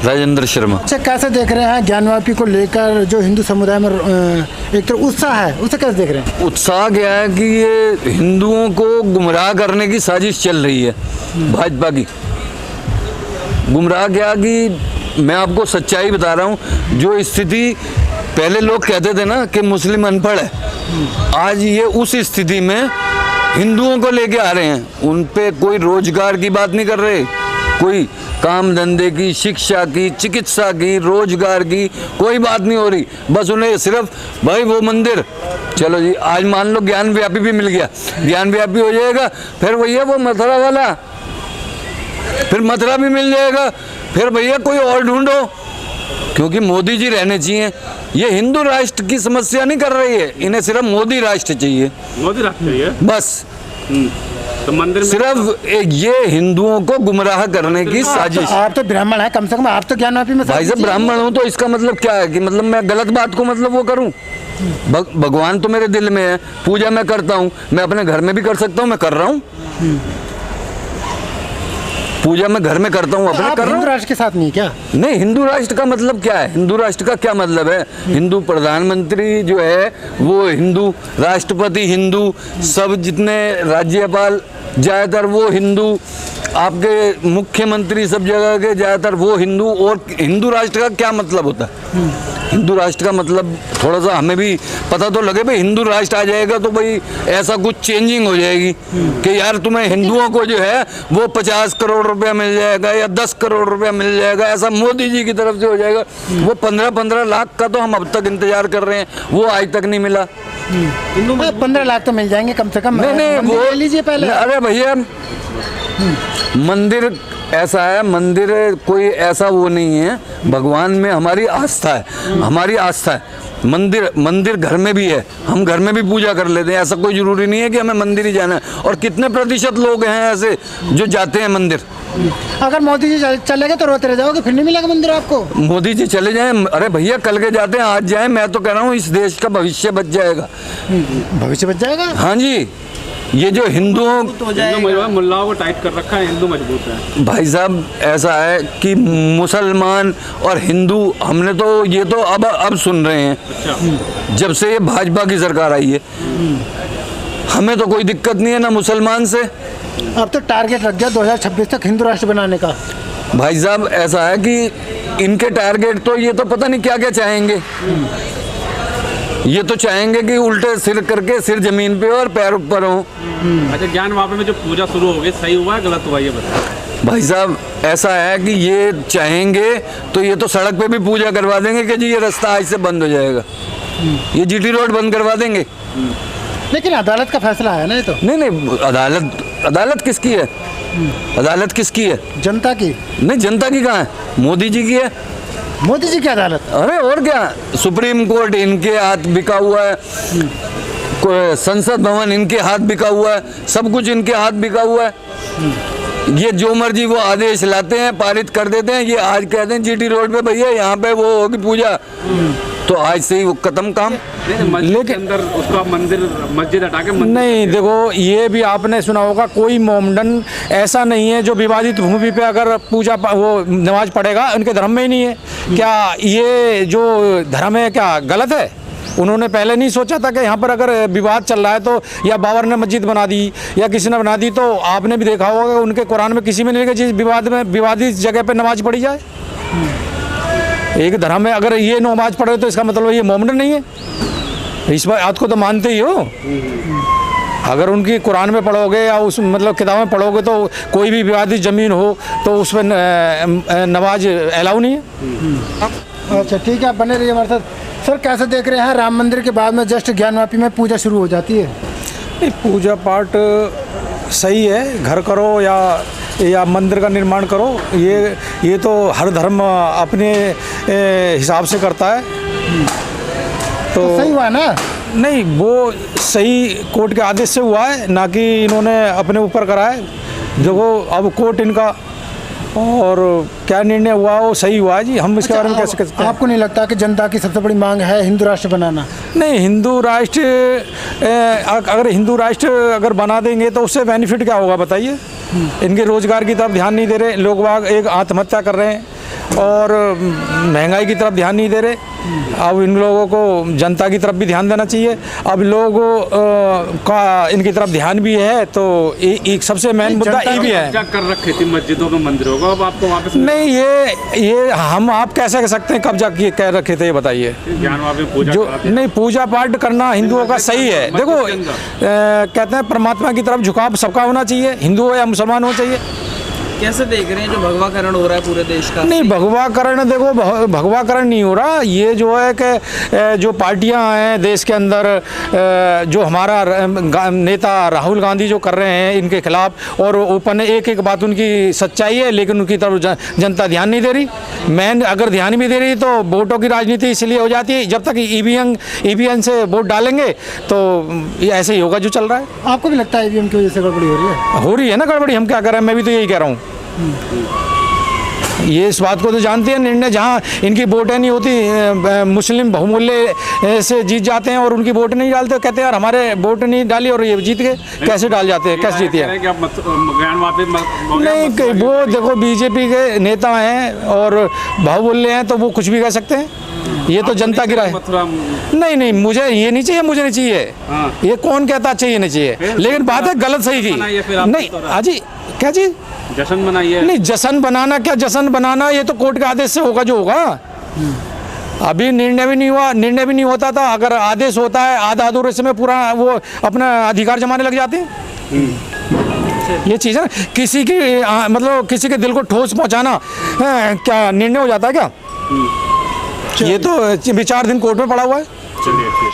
राजेंद्र शर्मा। अच्छा, कैसे देख रहे हैं ज्ञानवापी को लेकर जो हिंदू समुदाय में एक तो उत्साह है, उसे कैसे देख रहे हैं? उत्साह क्या है कि ये हिंदुओं को गुमराह करने की साजिश चल रही है भाजपा की। गुमराह क्या कि मैं आपको सच्चाई बता रहा हूँ, जो स्थिति पहले लोग कहते थे ना कि मुस्लिम अनपढ़ है, आज ये उस स्थिति में हिंदुओं को लेके आ रहे हैं। उन पे कोई रोजगार की बात नहीं कर रहे, कोई काम धंधे की, शिक्षा की, चिकित्सा की, रोजगार की कोई बात नहीं हो रही। बस उन्हें सिर्फ भाई वो मंदिर, चलो जी आज मान लो ज्ञान व्यापी भी मिल गया, ज्ञान व्यापी हो जाएगा, फिर भैया वो मथुरा वाला, फिर मथुरा भी मिल जाएगा, फिर भैया कोई और ढूंढो, क्योंकि मोदी जी रहने चाहिए। ये हिंदू राष्ट्र की समस्या नहीं कर रही है, इन्हें सिर्फ मोदी राष्ट्र चाहिए, मोदी राष्ट्र चाहिए बस। तो मंदिर में सिर्फ ये हिंदुओं को गुमराह करने की साजिश। आप तो ब्राह्मण है, कम से कम आप तो ज्ञानवापी में भाई साहब ब्राह्मण हूँ तो इसका मतलब क्या है कि मतलब मैं गलत बात को मतलब वो करूँ? भगवान तो मेरे दिल में है, पूजा मैं करता हूँ, मैं अपने घर में भी कर सकता हूँ, मैं कर रहा हूँ पूजा, मैं घर में करता हूँ, अपने कर रहा हूँ। हिंदू राष्ट्र के साथ नहीं क्या? नहीं, हिंदू राष्ट्र का मतलब क्या है? हिंदू राष्ट्र का क्या मतलब है? हिंदू प्रधानमंत्री जो है वो हिंदू, राष्ट्रपति हिंदू, सब जितने राज्यपाल ज़्यादातर वो हिंदू, आपके मुख्यमंत्री सब जगह के ज़्यादातर वो हिंदू। और हिंदू राष्ट्र का क्या मतलब होता है? हिंदू राष्ट्र का मतलब थोड़ा सा हमें भी पता तो लगे भाई, हिंदू राष्ट्र आ जाएगा तो भाई ऐसा कुछ चेंजिंग हो जाएगी कि यार तुम्हें हिंदुओं को जो है वो 50 करोड़ रुपया मिल जाएगा या 10 करोड़ रुपया मिल जाएगा, ऐसा मोदी जी की तरफ से हो जाएगा। वो 15-15 लाख का तो हम अब तक इंतजार कर रहे हैं, वो आज तक नहीं मिला। 15 लाख तो मिल जाएंगे कम से कम। नहीं वो ले लीजिए पहले। अरे भैया मंदिर ऐसा है, मंदिर कोई ऐसा वो नहीं है, भगवान में हमारी आस्था है, हमारी आस्था है। मंदिर घर में भी है, हम घर में भी पूजा कर लेते हैं, ऐसा कोई जरूरी नहीं है कि हमें मंदिर ही जाना है। और कितने प्रतिशत लोग हैं ऐसे जो जाते हैं मंदिर? अगर मोदी जी चले गए तो रोते रह जाओगे, फिर नहीं मिलेगा मंदिर आपको। मोदी जी चले जाएं, अरे भैया कल के जाते हैं आज जाएं, मैं तो कह रहा हूँ इस देश का भविष्य बच जाएगा। भविष्य बच जाएगा? हाँ जी, ये जो हिंदुओं मुल्लाओं को टाइट कर रखा है, हिंदू मजबूत है। भाई साहब ऐसा है कि मुसलमान और हिंदू, हमने तो ये तो अब सुन रहे हैं। अच्छा। जब से ये भाजपा की सरकार आई है, हमें तो कोई दिक्कत नहीं है ना मुसलमान से। अब तो टारगेट रख गया 2026 तक हिंदू राष्ट्र बनाने का। भाई साहब ऐसा है कि इनके टारगेट तो ये तो पता नहीं क्या क्या चाहेंगे। ये तो चाहेंगे कि उल्टे सिर करके सिर जमीन पे और पैर ऊपर हो। अच्छा, ज्ञानवापी में जो पूजा शुरू हो गई, सही हुआ है गलत हुआ ये बताओ? भाई साहब ऐसा है कि ये चाहेंगे तो ये तो सड़क पे भी पूजा करवा देंगे कि जी ये रास्ता आज से बंद हो जाएगा, ये जीटी रोड बंद करवा देंगे। लेकिन अदालत का फैसला है ना ये तो। नहीं, अदालत किसकी है? अदालत किसकी है? जनता की। नहीं, जनता की कहाँ है? मोदी जी की है। मोदी जी की अदालत। अरे और क्या, सुप्रीम कोर्ट इनके हाथ बिका हुआ है, संसद भवन इनके हाथ बिका हुआ है, सब कुछ इनके हाथ बिका हुआ है। ये जो मर्जी वो आदेश लाते हैं, पारित कर देते हैं। ये आज कहते हैं जीटी रोड पे भैया यहाँ पे वो होगी पूजा, तो आज से ही वो खत्म काम। लेकिन अंदर उसका मंदिर मस्जिद हटा के नहीं, देखो ये भी आपने सुना होगा, कोई मोमडन ऐसा नहीं है जो विवादित भूमि पे अगर पूजा वो नमाज पढ़ेगा, उनके धर्म में ही नहीं है। क्या ये जो धर्म है क्या गलत है? उन्होंने पहले नहीं सोचा था कि यहाँ पर अगर विवाद चल रहा है तो या बाबर ने मस्जिद बना दी या किसी ने बना दी, तो आपने भी देखा होगा उनके कुरान में किसी में नहीं लिखा जिस विवादित जगह पे नमाज पढ़ी जाए। एक धर्म में अगर ये नमाज पढ़े तो इसका मतलब ये मोमडन नहीं है। इस बात को तो मानते ही हो। अगर उनकी कुरान में पढ़ोगे या उस मतलब किताब में पढ़ोगे तो कोई भी विवादित ज़मीन हो तो उस पर नमाज अलाउ नहीं है। अच्छा ठीक है, आप बने रहिए हमारे साथ। सर कैसे देख रहे हैं, राम मंदिर के बाद में जस्ट ज्ञानवापी में पूजा शुरू हो जाती है? नहीं, पूजा पाठ सही है, घर करो या मंदिर का निर्माण करो, ये तो हर धर्म अपने हिसाब से करता है। तो सही हुआ ना? नहीं, वो सही कोर्ट के आदेश से हुआ है, ना कि इन्होंने अपने ऊपर करा है। देखो अब कोर्ट इनका और क्या निर्णय हुआ वो सही हुआ है जी। हम इसके बारे में कैसे कह सकते हैं? आपको नहीं लगता कि जनता की सबसे बड़ी मांग है हिंदू राष्ट्र बनाना? नहीं, हिंदू राष्ट्र अगर हिंदू राष्ट्र अगर बना देंगे तो उससे बेनिफिट क्या होगा बताइए? इनके रोजगार की तरफ ध्यान नहीं दे रहे लोग, बाग एक आत्महत्या कर रहे हैं, और महंगाई की तरफ ध्यान नहीं दे रहे। अब इन लोगों को जनता की तरफ भी ध्यान देना चाहिए। अब लोगों का इनकी तरफ ध्यान भी है, तो एक सबसे मेन मुद्दा ये भी है। कब्जा कर रखी थी मस्जिदों में, मंदिरों को, अब आपको वापस नहीं, ये हम आप कैसे कह सकते हैं कब्जा किए कह रखे थे, ये बताइए। ज्ञानवापी में पूजा जो कराते हैं। नहीं, पूजा पाठ करना हिंदुओं का सही है। देखो कहते हैं परमात्मा की तरफ झुकाव सबका होना चाहिए, हिंदू हो या मुसलमान हो चाहिए। कैसे देख रहे हैं जो भगवाकरण हो रहा है पूरे देश का? नहीं, भगवाकरण देखो, भगवाकरण नहीं हो रहा। ये जो है कि जो पार्टियां हैं देश के अंदर, जो हमारा नेता राहुल गांधी जो कर रहे हैं इनके खिलाफ, और ओपन एक एक बात उनकी सच्चाई है, लेकिन उनकी तरफ जनता ध्यान नहीं दे रही। मैन अगर ध्यान भी दे रही तो वोटों की राजनीति इसलिए हो जाती है, जब तक ईवीएम से वोट डालेंगे तो ये ऐसे ही होगा जो चल रहा है। आपको भी लगता है ईवीएम की वजह से गड़बड़ी हो रही है? हो रही है ना गड़बड़ी, हम क्या कर रहे हैं, मैं भी तो यही कह रहा हूँ। ये इस बात को तो जानते हैं, निर्णय जहाँ इनकी वोटें नहीं होती, मुस्लिम बहुमूल्य से जीत जाते हैं और उनकी वोट नहीं डालते, कहते हैं यार हमारे वोट नहीं डाली और ये जीत गए। कैसे डाल जाते हैं, कैसे जीते हैं? नहीं, वो देखो बीजेपी के नेता हैं और बाहुबल्य हैं, तो वो कुछ भी कह सकते हैं। ये तो जनता की राय। नहीं नहीं, मुझे ये नहीं चाहिए, मुझे नहीं चाहिए। ये कौन कहता चाहिए नहीं चाहिए, लेकिन बात है गलत सही की। नहीं हाजी, क्या चीज जश्न मनाइए? नहीं, जश्न बनाना क्या, जश्न बनाना ये तो कोर्ट के आदेश से होगा जो होगा। अभी निर्णय भी नहीं हुआ, निर्णय भी नहीं होता था। अगर आदेश होता है आधा अधूरे समय पूरा वो अपना अधिकार जमाने लग जाते हैं। ये चीज़ है ना, किसी की मतलब किसी के दिल को ठोस पहुंचाना क्या निर्णय हो जाता है क्या? ये तो विचार दिन कोर्ट में पड़ा हुआ है। चलिए।